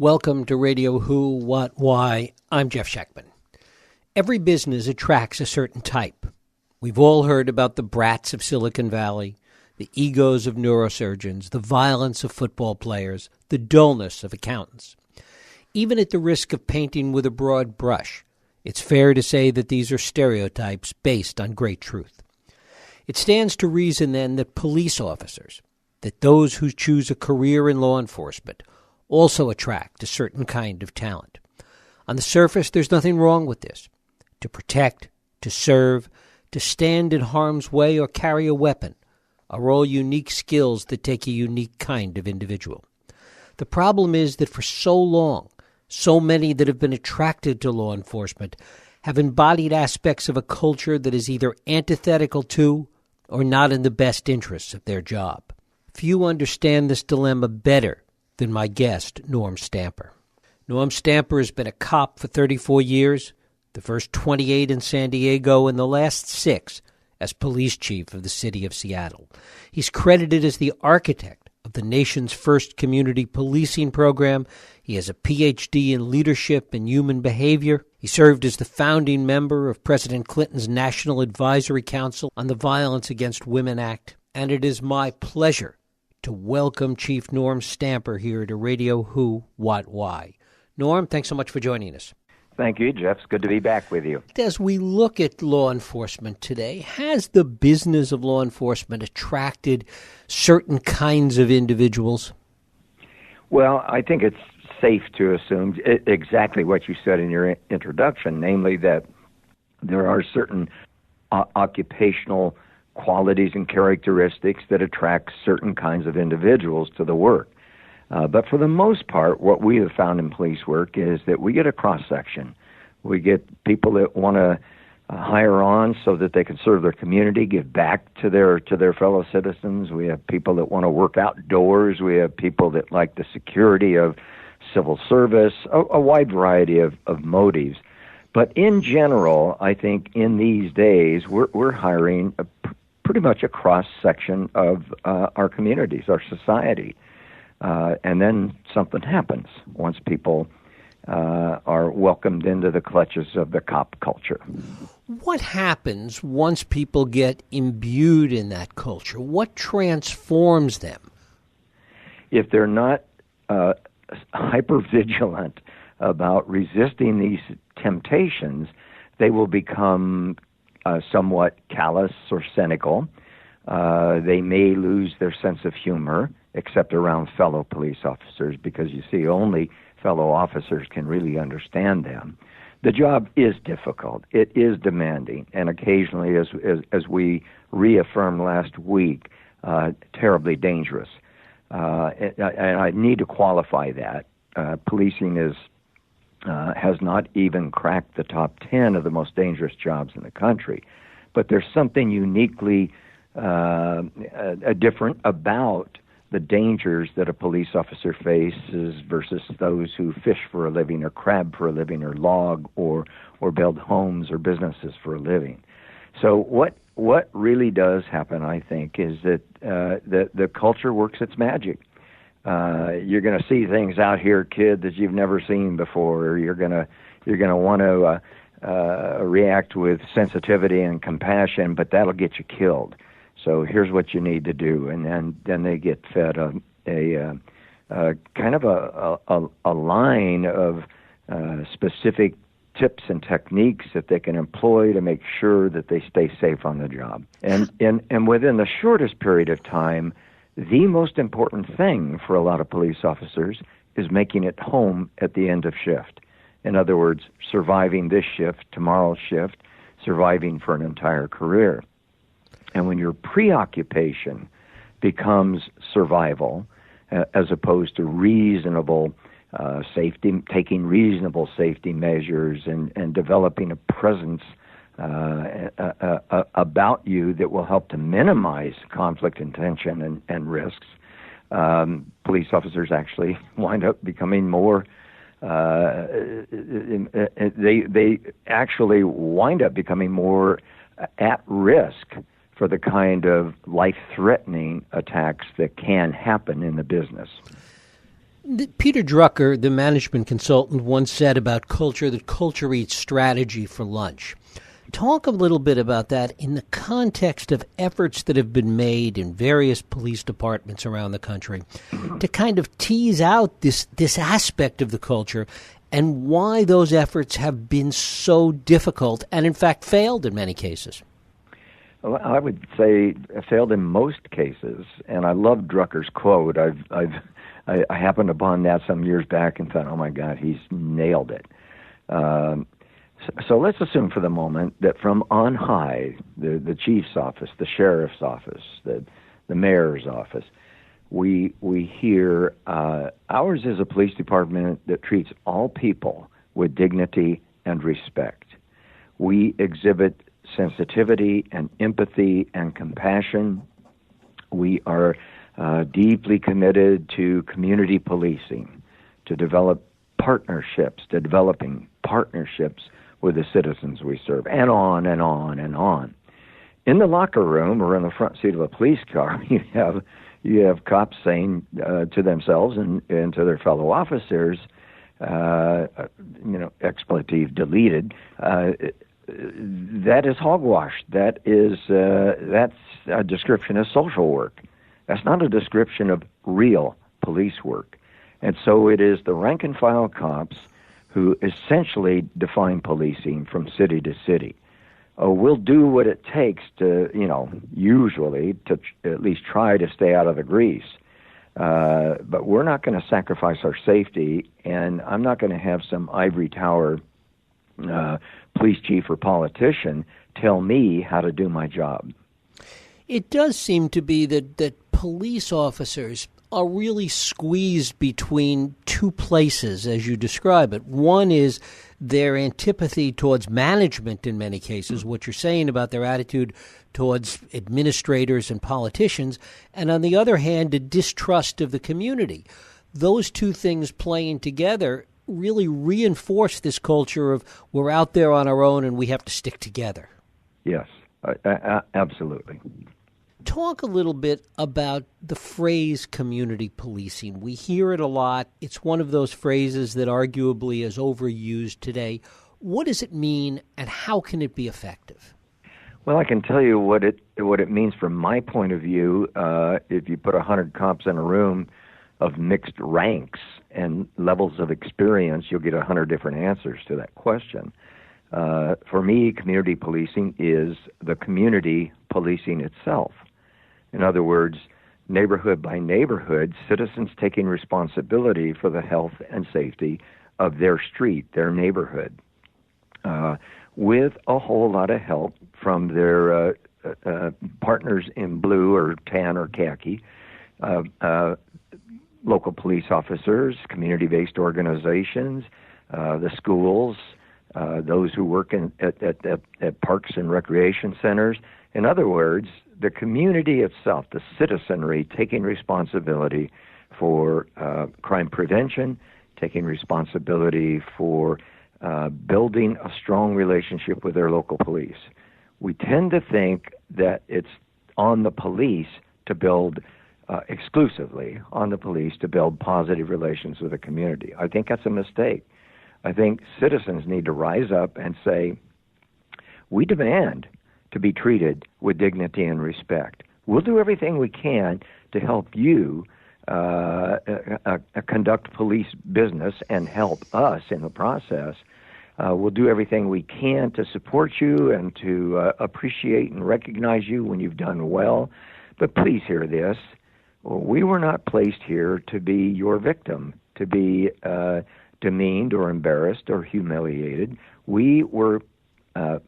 Welcome to Radio Who, What, Why. I'm Jeff Schechtman. Every business attracts a certain type. We've all heard about the brats of Silicon Valley, the egos of neurosurgeons, the violence of football players, the dullness of accountants. Even at the risk of painting with a broad brush, it's fair to say that these are stereotypes based on great truth. It stands to reason, then, that police officers, that those who choose a career in law enforcement, also attract a certain kind of talent. On the surface, there's nothing wrong with this. To protect, to serve, to stand in harm's way or carry a weapon are all unique skills that take a unique kind of individual. The problem is that for so long, so many that have been attracted to law enforcement have embodied aspects of a culture that is either antithetical to or not in the best interests of their job. Few understand this dilemma better than my guest, Norm Stamper. Norm Stamper has been a cop for 34 years, the first 28 in San Diego and the last 6 as police chief of the city of Seattle. He's credited as the architect of the nation's first community policing program. He has a Ph.D. in leadership and human behavior. He served as the founding member of President Clinton's National Advisory Council on the Violence Against Women Act. And it is my pleasure to welcome Chief Norm Stamper here to Radio Who, What, Why. Norm, thanks so much for joining us. Thank you, Jeff. It's good to be back with you. As we look at law enforcement today, has the business of law enforcement attracted certain kinds of individuals? Well, I think it's safe to assume exactly what you said in your introduction, namely that there are certain occupational qualities and characteristics that attract certain kinds of individuals to the work. But for the most part, what we have found in police work is that we get a cross-section. We get people that want to hire on so that they can serve their community, give back to their fellow citizens. We have people that want to work outdoors. We have people that like the security of civil service, a wide variety of motives. But in general, I think in these days, we're hiring pretty much a cross-section of our communities, our society. And then something happens once people are welcomed into the clutches of the cop culture. What happens once people get imbued in that culture? What transforms them? If they're not hyper-vigilant about resisting these temptations, they will become somewhat callous or cynical. They may lose their sense of humor, except around fellow police officers, because you see, only fellow officers can really understand them. The job is difficult. It is demanding, and occasionally, as we reaffirmed last week, terribly dangerous. And I need to qualify that. Policing has not even cracked the top 10 of the most dangerous jobs in the country. But there's something uniquely different about the dangers that a police officer faces versus those who fish for a living or crab for a living or log or build homes or businesses for a living. So what really does happen, I think, is that the culture works its magic. You're going to see things out here, kid, that you've never seen before. Or you're going to want to react with sensitivity and compassion, but that'll get you killed. So here's what you need to do, and then they get fed a kind of a line of specific tips and techniques that they can employ to make sure that they stay safe on the job. And within the shortest period of time, the most important thing for a lot of police officers is making it home at the end of shift. In other words, surviving this shift, tomorrow's shift, surviving for an entire career. And when your preoccupation becomes survival, as opposed to reasonable safety, taking reasonable safety measures and developing a presence about you that will help to minimize conflict and tension and risks, police officers actually wind up becoming more they actually wind up becoming more at risk for the kind of life-threatening attacks that can happen in the business. Peter Drucker, the management consultant, once said about culture that culture eats strategy for lunch. Talk a little bit about that in the context of efforts that have been made in various police departments around the country to kind of tease out this aspect of the culture and why those efforts have been so difficult and, in fact, failed in many cases. Well, I would say failed in most cases, and I love Drucker's quote. I happened upon that some years back and thought, oh my God, he's nailed it. So let's assume for the moment that from on high, the chief's office, the sheriff's office, the mayor's office, we hear ours is a police department that treats all people with dignity and respect. We exhibit sensitivity and empathy and compassion. We are deeply committed to community policing, to developing partnerships with the citizens we serve, and on and on and on. In the locker room or in the front seat of a police car, you have cops saying to themselves and to their fellow officers, expletive deleted, that is hogwash. That's a description of social work. That's not a description of real police work. And so it is the rank and file cops who essentially define policing from city to city. We'll do what it takes to, usually to at least try to stay out of the grease. But we're not going to sacrifice our safety, and I'm not going to have some ivory tower police chief or politician tell me how to do my job. It does seem to be that police officers are really squeezed between two places, as you describe it. One is their antipathy towards management in many cases, what you're saying about their attitude towards administrators and politicians, and on the other hand, a distrust of the community. Those two things playing together really reinforce this culture of we're out there on our own and we have to stick together. Yes, absolutely. Talk a little bit about the phrase community policing. We hear it a lot. It's one of those phrases that arguably is overused today. What does it mean, and how can it be effective? Well, I can tell you what it means from my point of view. If you put 100 cops in a room of mixed ranks and levels of experience, you'll get 100 different answers to that question. For me, community policing is the community policing itself. In other words, neighborhood by neighborhood, citizens taking responsibility for the health and safety of their street, their neighborhood, with a whole lot of help from their partners in blue or tan or khaki, local police officers, community-based organizations, the schools, those who work at parks and recreation centers. In other words, the community itself, the citizenry, taking responsibility for crime prevention, taking responsibility for building a strong relationship with their local police. We tend to think that it's on the police to build, exclusively on the police to build positive relations with the community. I think that's a mistake. I think citizens need to rise up and say, we demand to be treated with dignity and respect. We'll do everything we can to help you conduct police business and help us in the process. We'll do everything we can to support you and to appreciate and recognize you when you've done well. But please hear this. We were not placed here to be your victim, to be demeaned or embarrassed or humiliated. We were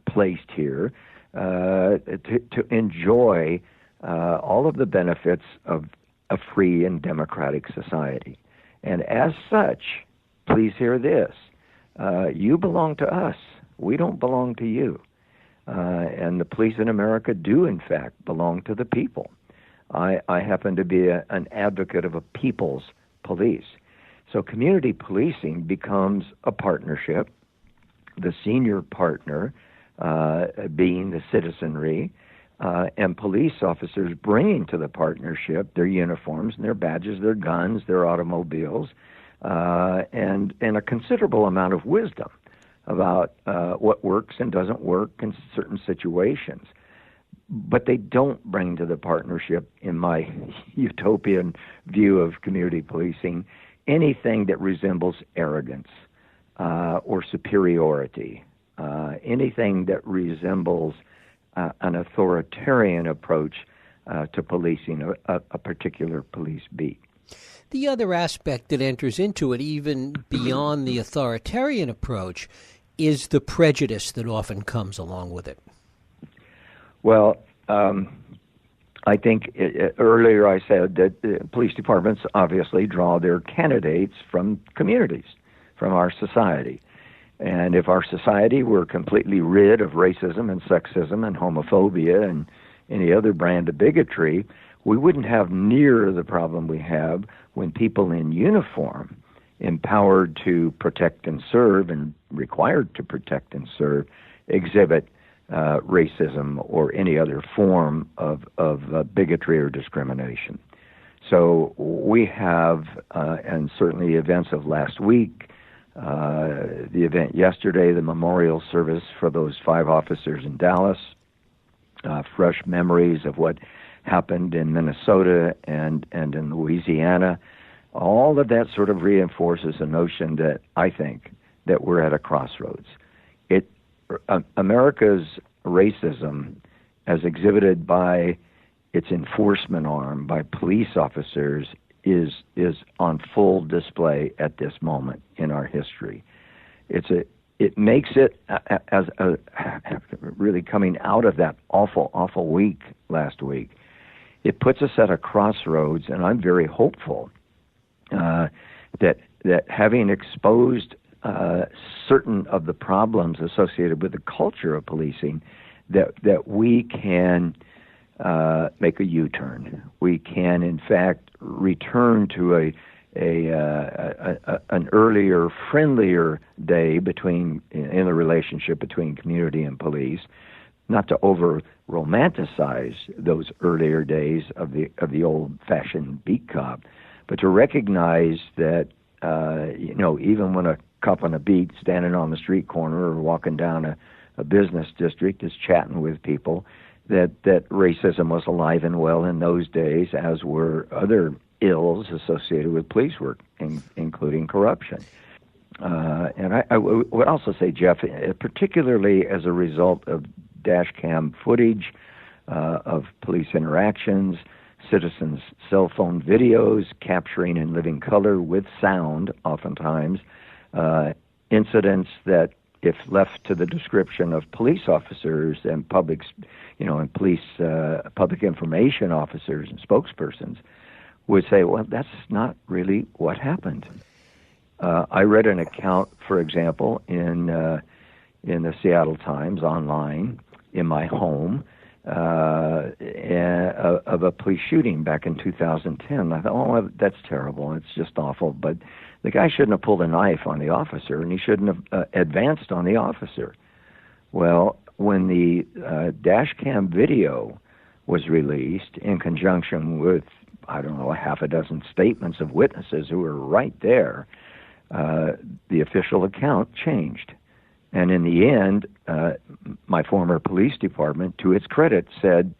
placed here to enjoy all of the benefits of a free and democratic society. And as such, please hear this. You belong to us. We don't belong to you. And the police in America do, in fact, belong to the people. I happen to be an advocate of a people's police. So community policing becomes a partnership, the senior partner being the citizenry, and police officers bringing to the partnership their uniforms and their badges, their guns, their automobiles, and a considerable amount of wisdom about what works and doesn't work in certain situations. But they don't bring to the partnership, in my utopian view of community policing, anything that resembles arrogance or superiority, anything that resembles an authoritarian approach to policing a particular police beat. The other aspect that enters into it, even beyond the authoritarian approach, is the prejudice that often comes along with it. Well, I think earlier I said that police departments obviously draw their candidates from communities, from our society. And if our society were completely rid of racism and sexism and homophobia and any other brand of bigotry, we wouldn't have near the problem we have when people in uniform, empowered to protect and serve and required to protect and serve, exhibit racism or any other form of bigotry or discrimination. So we have, and certainly events of last week, the event yesterday, the memorial service for those 5 officers in Dallas, fresh memories of what happened in Minnesota and in Louisiana. All of that sort of reinforces a notion that I think that we're at a crossroads. America's racism, as exhibited by its enforcement arm, by police officers, is on full display at this moment in our history. It makes it as really coming out of that awful week last week. It puts us at a crossroads, and I'm very hopeful that having exposed certain of the problems associated with the culture of policing, that we can make a U-turn. We can, in fact, return to an earlier, friendlier day in the relationship between community and police. Not to over romanticize those earlier days of the old-fashioned beat cop, but to recognize that even when a cop on a beat standing on the street corner or walking down a business district is chatting with people, that racism was alive and well in those days, as were other ills associated with police work, including corruption. And I would also say, Jeff, particularly as a result of dash cam footage of police interactions, citizens' cell phone videos capturing in living color with sound, oftentimes, incidents that, if left to the description of police officers and public information officers and spokespersons, would say, well, that's not really what happened. I read an account, for example, in the Seattle Times online in my home of a police shooting back in 2010. I thought, oh, that's terrible. It's just awful. But the guy shouldn't have pulled a knife on the officer, and he shouldn't have advanced on the officer. Well, when the dash cam video was released in conjunction with, I don't know, a half a dozen statements of witnesses who were right there, the official account changed. And in the end, my former police department, to its credit, said,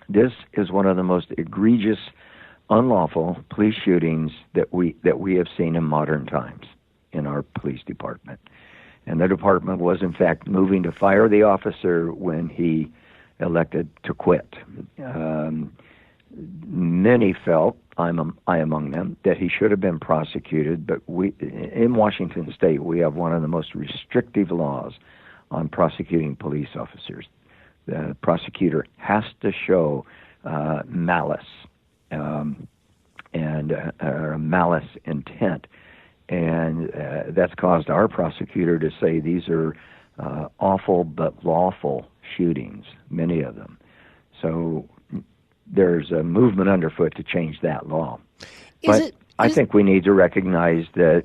this is one of the most egregious, unlawful police shootings that we have seen in modern times in our police department. And the department was, in fact, moving to fire the officer when he elected to quit. Many felt, I among them, that he should have been prosecuted, but in Washington State, we have one of the most restrictive laws on prosecuting police officers. The prosecutor has to show malice and malice intent, and that's caused our prosecutor to say these are awful but lawful shootings, many of them. So there's a movement underfoot to change that law. I think we need to recognize that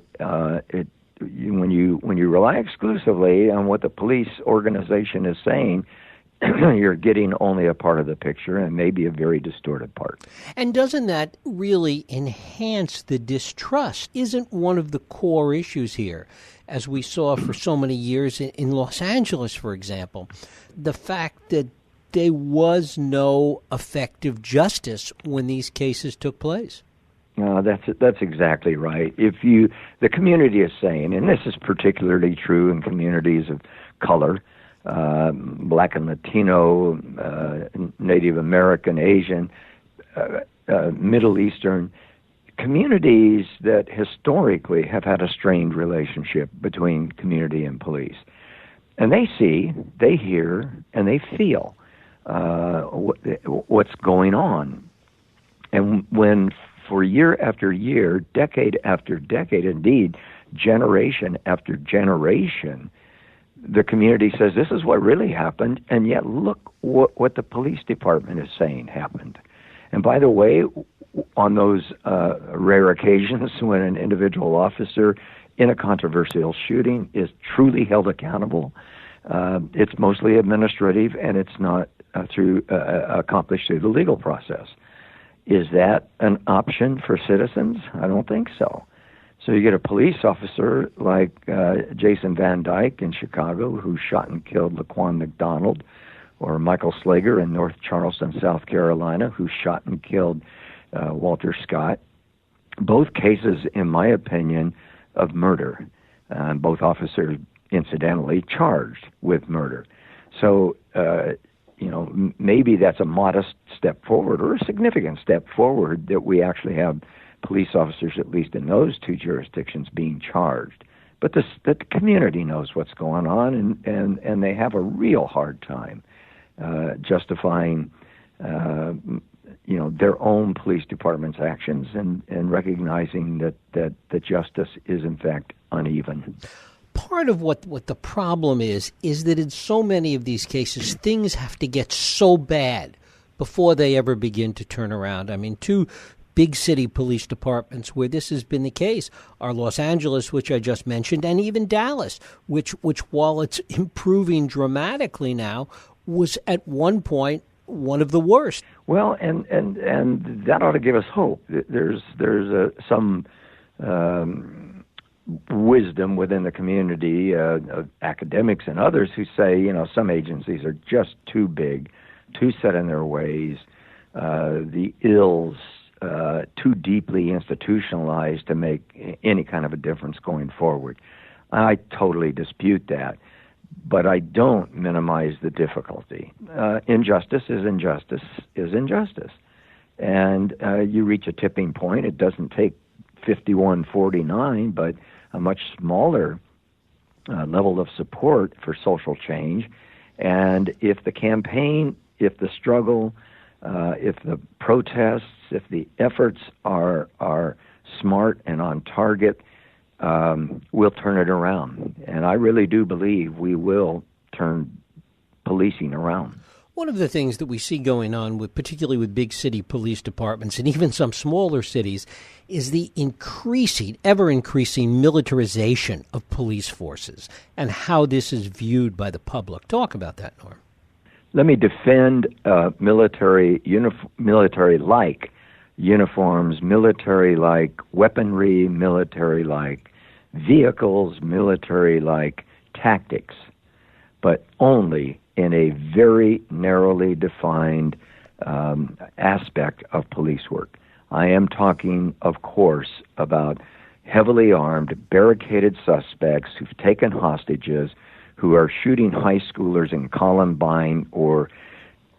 when you rely exclusively on what the police organization is saying, you're getting only a part of the picture and maybe a very distorted part. And doesn't that really enhance the distrust? Isn't one of the core issues here, as we saw for so many years in Los Angeles, for example, the fact that there was no effective justice when these cases took place? That's exactly right. The community is saying, and this is particularly true in communities of color, Black and Latino, Native American, Asian, Middle Eastern communities that historically have had a strained relationship between community and police. And they see, they hear, and they feel what's going on. And when for year after year, decade after decade, indeed, generation after generation, the community says this is what really happened, and yet look what the police department is saying happened. And by the way, on those rare occasions when an individual officer in a controversial shooting is truly held accountable, it's mostly administrative, and it's not accomplished through the legal process. Is that an option for citizens? I don't think so. So you get a police officer like Jason Van Dyke in Chicago, who shot and killed Laquan McDonald, or Michael Slager in North Charleston, South Carolina, who shot and killed Walter Scott. Both cases, in my opinion, of murder. Both officers, incidentally, charged with murder. So, maybe that's a modest step forward or a significant step forward that we actually have police officers, at least in those two jurisdictions, being charged. But the community knows what's going on, and they have a real hard time justifying their own police department's actions and recognizing that the justice is in fact uneven. Part of what the problem is that in so many of these cases, things have to get so bad before they ever begin to turn around. I mean, two big city police departments where this has been the case are Los Angeles, which I just mentioned, and even Dallas, which while it's improving dramatically now, was at one point one of the worst. Well, and that ought to give us hope. There's some wisdom within the community, of academics and others who say, some agencies are just too big, too set in their ways, the ills too deeply institutionalized to make any kind of a difference going forward. I totally dispute that, but I don't minimize the difficulty. Injustice is injustice is injustice. And you reach a tipping point. It doesn't take 51-49, but a much smaller level of support for social change. And if the campaign, if the struggle, if the protests, if the efforts are smart and on target, we'll turn it around. And I really do believe we will turn policing around. One of the things that we see going on, particularly with big city police departments and even some smaller cities, is the ever-increasing militarization of police forces and how this is viewed by the public. Talk about that, Norm. Let me defend military-like uniforms, military-like weaponry, military-like vehicles, military-like tactics, but only in a very narrowly defined aspect of police work. I am talking, of course, about heavily armed, barricaded suspects who've taken hostages, who are shooting high schoolers in Columbine or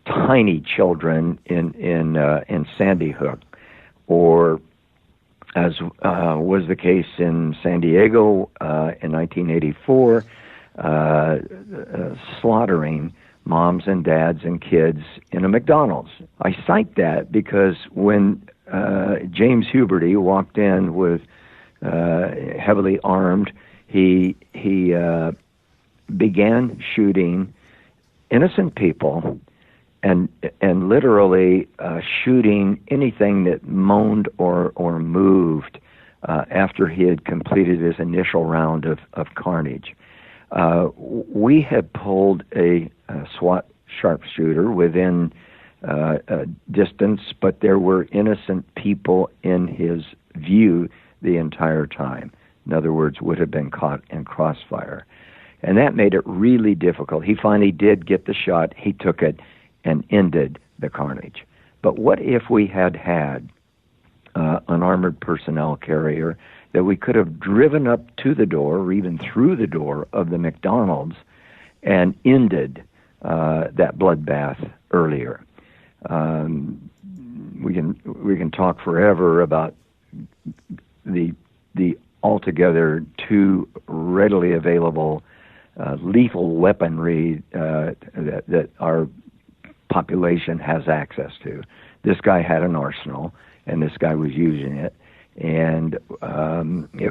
tiny children in Sandy Hook, or as was the case in San Diego in 1984, slaughtering moms and dads and kids in a McDonald's. I cite that because when James Huberty walked in with heavily armed, he began shooting innocent people and literally shooting anything that moaned or moved after he had completed his initial round of carnage. We had pulled a SWAT sharpshooter within distance, but there were innocent people in his view the entire time. In other words, would have been caught in crossfire. And that made it really difficult. He finally did get the shot. He took it and ended the carnage. But what if we had had an armored personnel carrier that we could have driven up to the door or even through the door of the McDonald's and ended that bloodbath earlier? We can talk forever about the altogether too readily available lethal weaponry that our population has access to. This guy had an arsenal, and this guy was using it. And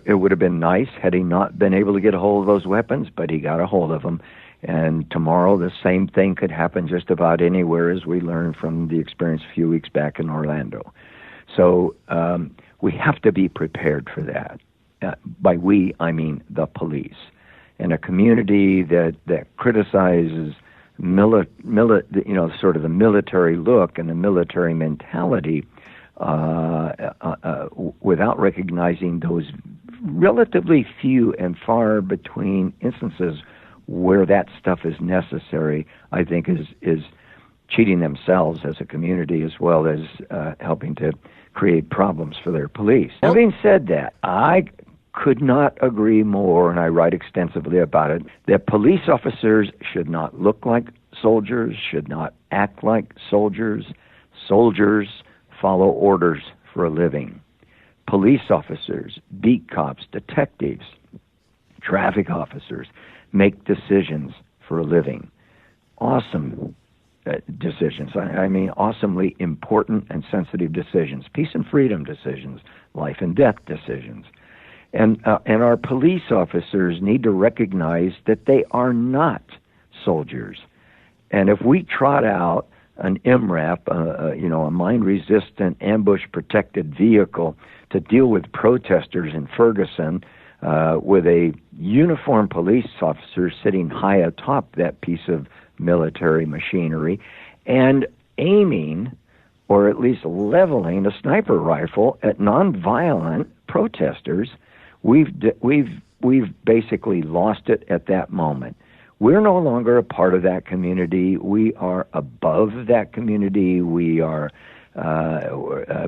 it would have been nice had he not been able to get a hold of those weapons, but he got a hold of them. And tomorrow the same thing could happen just about anywhere, as we learned from the experience a few weeks back in Orlando. So we have to be prepared for that. By we, I mean the police. And a community that criticizes sort of the military look and the military mentality without recognizing those relatively few and far between instances where that stuff is necessary, I think is cheating themselves as a community as well as helping to create problems for their police. Having said that, I could not agree more, and I write extensively about it, that police officers should not look like soldiers, should not act like soldiers. Soldiers follow orders for a living. Police officers, beat cops, detectives, traffic officers make decisions for a living. Awesome decisions. I mean, awesomely important and sensitive decisions. Peace and freedom decisions. Life and death decisions. And our police officers need to recognize that they are not soldiers. And if we trot out an MRAP, a mine-resistant, ambush-protected vehicle to deal with protesters in Ferguson with a uniformed police officer sitting high atop that piece of military machinery and aiming or at least leveling a sniper rifle at nonviolent protesters, we've basically lost it at that moment. We're no longer a part of that community. We are above that community. We are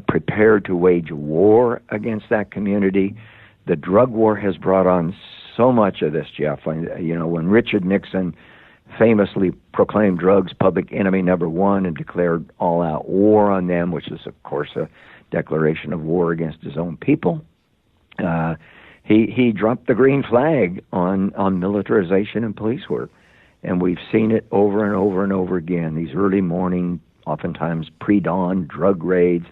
prepared to wage war against that community. The drug war has brought on so much of this, Jeff. When Richard Nixon famously proclaimed drugs public enemy number one and declared all-out war on them, which is, of course, a declaration of war against his own people, he dropped the green flag on militarization and police work. And we've seen it over and over and over again. These early morning, oftentimes pre-dawn drug raids,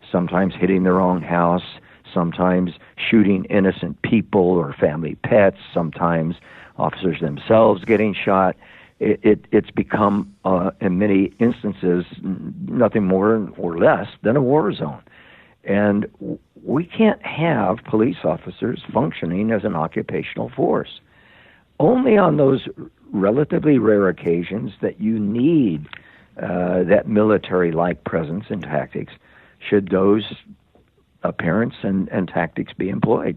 sometimes hitting the wrong house, sometimes shooting innocent people or family pets, sometimes officers themselves getting shot. It's become, in many instances, nothing more or less than a war zone. And we can't have police officers functioning as an occupational force. Only on those relatively rare occasions that you need that military-like presence and tactics should those appearance and tactics be employed.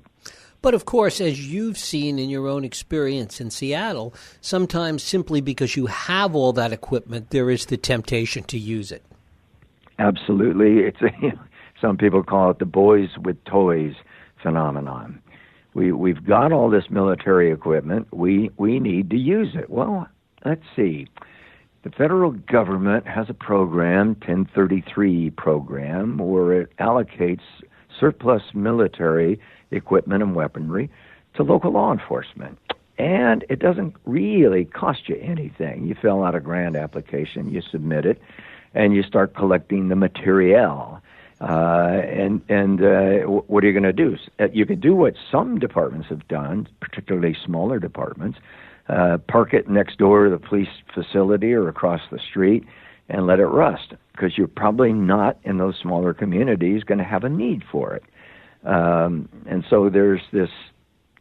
But, of course, as you've seen in your own experience in Seattle, sometimes simply because you have all that equipment, there is the temptation to use it. Absolutely. Some people call it the boys with toys phenomenon. We've got all this military equipment. We need to use it. Well, let's see. The federal government has a program, 1033 program, where it allocates surplus military equipment and weaponry to local law enforcement. And it doesn't really cost you anything. You fill out a grant application, you submit it, and you start collecting the materiel. What are you going to do? You could do what some departments have done, particularly smaller departments, park it next door to the police facility or across the street and let it rust, because you're probably not in those smaller communities going to have a need for it. And so there's this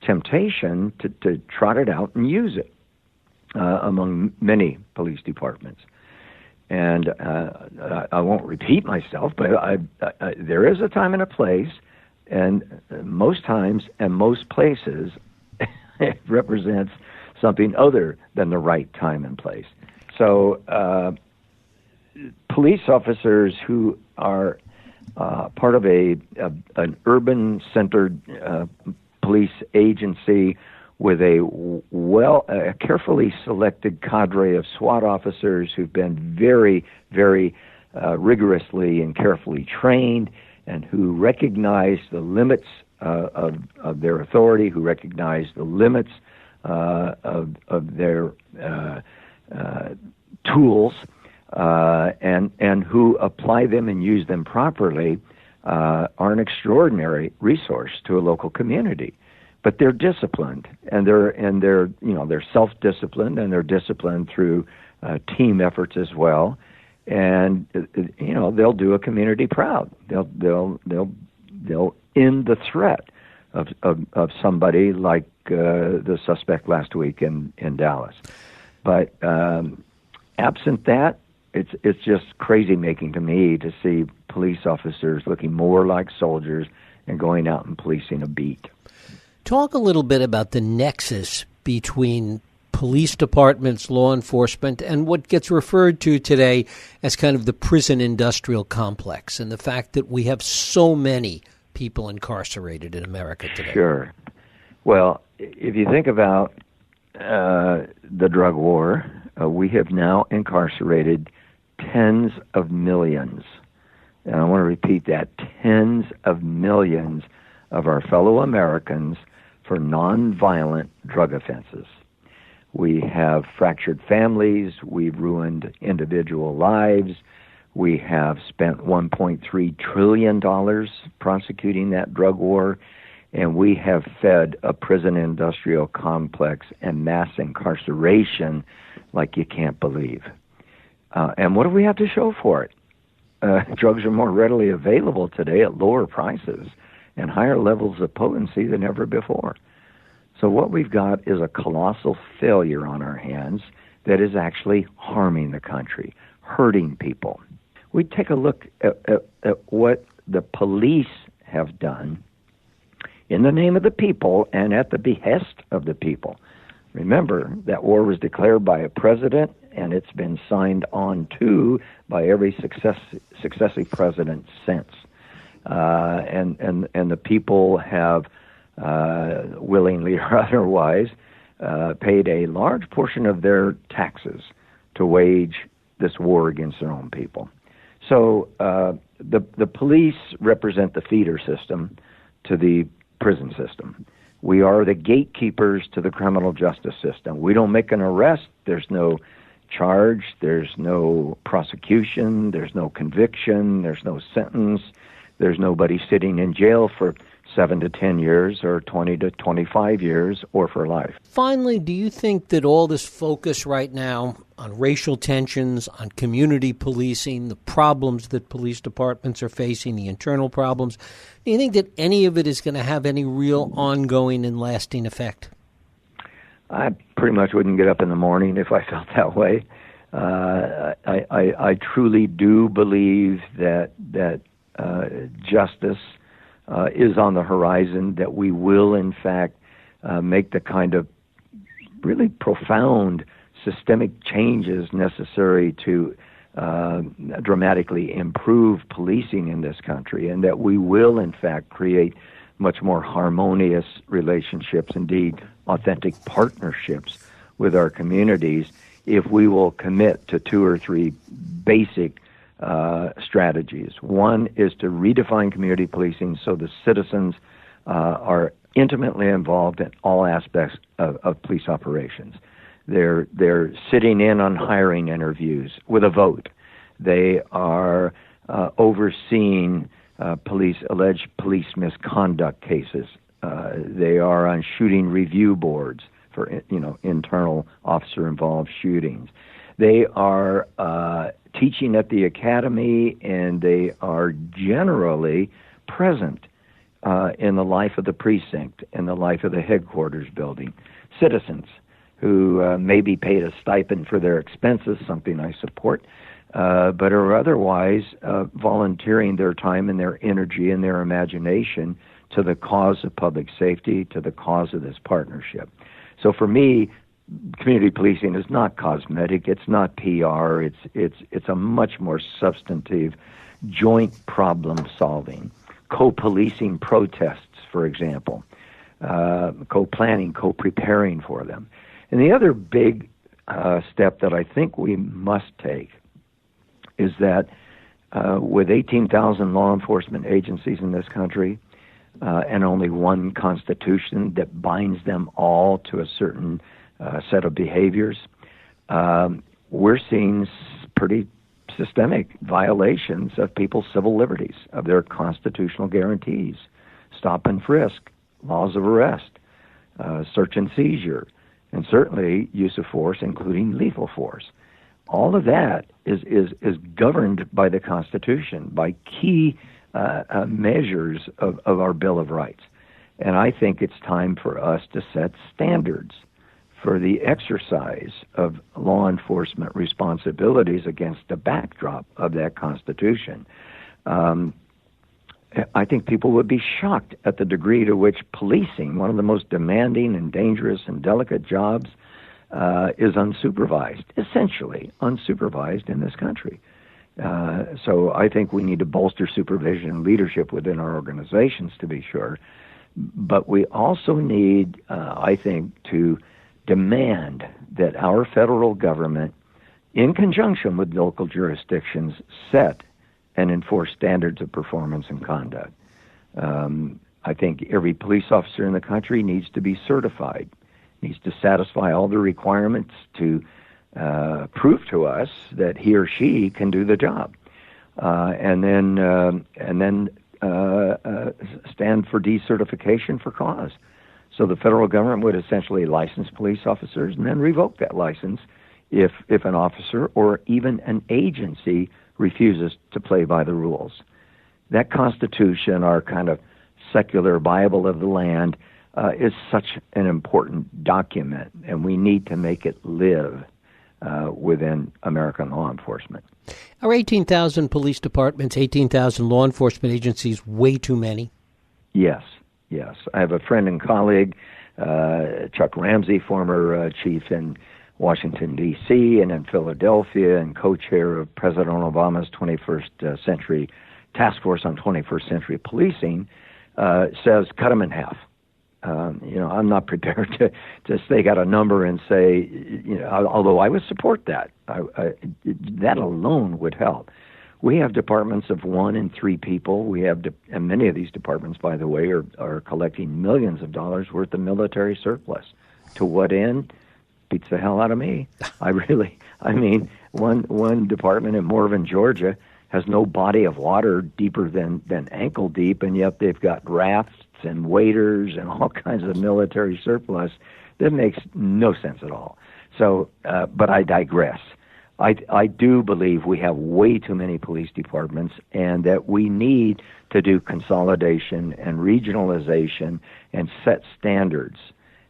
temptation to trot it out and use it among many police departments. And I won't repeat myself, but there is a time and a place, and most times and most places it represents something other than the right time and place. So police officers who are part of an urban-centered police agency with a carefully selected cadre of SWAT officers who've been very, very rigorously and carefully trained, and who recognize the limits of their authority, who recognize the limits of their tools, and who apply them and use them properly, are an extraordinary resource to a local community. But they're disciplined, and they're self-disciplined, and they're disciplined through team efforts as well. And they'll do a community proud. They'll end the threat of somebody like the suspect last week in Dallas. But absent that, it's just crazy making to me to see police officers looking more like soldiers and going out and policing a beat. Talk a little bit about the nexus between police departments, law enforcement, and what gets referred to today as kind of the prison industrial complex, and the fact that we have so many people incarcerated in America today. Sure. Well, if you think about the drug war, we have now incarcerated tens of millions, and I want to repeat that, tens of millions of our fellow Americans for nonviolent drug offenses. We have fractured families, we've ruined individual lives, we have spent $1.3 trillion prosecuting that drug war, and we have fed a prison industrial complex and mass incarceration like you can't believe. And what do we have to show for it? Drugs are more readily available today at lower prices and higher levels of potency than ever before. So what we've got is a colossal failure on our hands that is actually harming the country, hurting people. We take a look at what the police have done in the name of the people and at the behest of the people. Remember, that war was declared by a president, and it's been signed on to by every successive president since. And the people have willingly or otherwise paid a large portion of their taxes to wage this war against their own people. So the police represent the feeder system to the prison system. We are the gatekeepers to the criminal justice system. We don't make an arrest. There's no charge. There's no prosecution. There's no conviction. There's no sentence. There's nobody sitting in jail for 7 to 10 years or 20 to 25 years or for life. Finally, do you think that all this focus right now on racial tensions, on community policing, the problems that police departments are facing, the internal problems, do you think that any of it is going to have any real ongoing and lasting effect? I pretty much wouldn't get up in the morning if I felt that way. I truly do believe that justice is on the horizon, that we will, in fact, make the kind of really profound systemic changes necessary to dramatically improve policing in this country, and that we will, in fact, create much more harmonious relationships, indeed authentic partnerships with our communities, if we will commit to 2 or 3 basic strategies. One is to redefine community policing so the citizens are intimately involved in all aspects of police operations. They're sitting in on hiring interviews with a vote. They are overseeing alleged police misconduct cases. They are on shooting review boards for internal officer-involved shootings. They are teaching at the academy, and they are generally present in the life of the precinct, in the life of the headquarters building. Citizens who may be paid a stipend for their expenses, something I support, but are otherwise volunteering their time and their energy and their imagination to the cause of public safety, to the cause of this partnership. So for me, community policing is not cosmetic. It's not PR. It's a much more substantive, joint problem solving, co-policing protests, for example, co-planning, co-preparing for them. And the other big step that I think we must take is that with 18,000 law enforcement agencies in this country and only one constitution that binds them all to a certain set of behaviors, we're seeing pretty systemic violations of people's civil liberties, of their constitutional guarantees, stop and frisk, laws of arrest, search and seizure, and certainly use of force, including lethal force. All of that is governed by the Constitution, by key measures of our Bill of Rights. And I think it's time for us to set standards for the exercise of law enforcement responsibilities against the backdrop of that Constitution. I think people would be shocked at the degree to which policing, one of the most demanding and dangerous and delicate jobs, is unsupervised, essentially unsupervised in this country. So I think we need to bolster supervision and leadership within our organizations, to be sure. But we also need, I think, to demand that our federal government, in conjunction with local jurisdictions, set and enforce standards of performance and conduct. I think every police officer in the country needs to be certified, needs to satisfy all the requirements to prove to us that he or she can do the job, and then stand for decertification for cause. So the federal government would essentially license police officers and then revoke that license if an officer or even an agency refuses to play by the rules. That Constitution, our kind of secular Bible of the land, is such an important document, and we need to make it live within American law enforcement. Are 18,000 police departments, 18,000 law enforcement agencies way too many? Yes. I have a friend and colleague, Chuck Ramsey, former chief in Washington, D.C., and in Philadelphia, and co-chair of President Obama's 21st Century Task Force on 21st Century Policing, says cut them in half. I'm not prepared to stake out a number and say, although I would support that. That alone would help. We have departments of 1 and 3 people. And many of these departments, by the way, are collecting millions of dollars worth of military surplus. To what end? Beats the hell out of me. One department in Morven, Georgia, has no body of water deeper than ankle deep, and yet they've got rafts and waders and all kinds of military surplus. That makes no sense at all. So, but I digress. I do believe we have way too many police departments, and that we need to do consolidation and regionalization and set standards.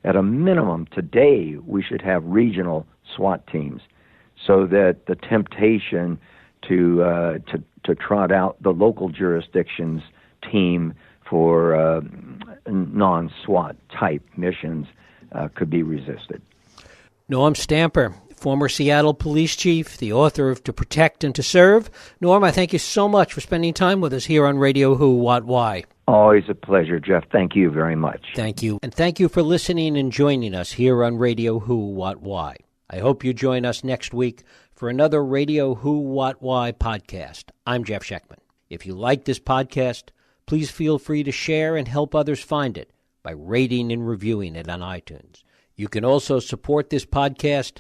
At a minimum, today, we should have regional SWAT teams so that the temptation to trot out the local jurisdiction's team for non-SWAT type missions could be resisted. Norm Stamper, former Seattle police chief, the author of To Protect and to Serve. Norm, I thank you so much for spending time with us here on Radio Who, What, Why. Always a pleasure, Jeff. Thank you very much. Thank you. And thank you for listening and joining us here on Radio Who, What, Why. I hope you join us next week for another Radio Who, What, Why podcast. I'm Jeff Schechtman. If you like this podcast, please feel free to share and help others find it by rating and reviewing it on iTunes. You can also support this podcast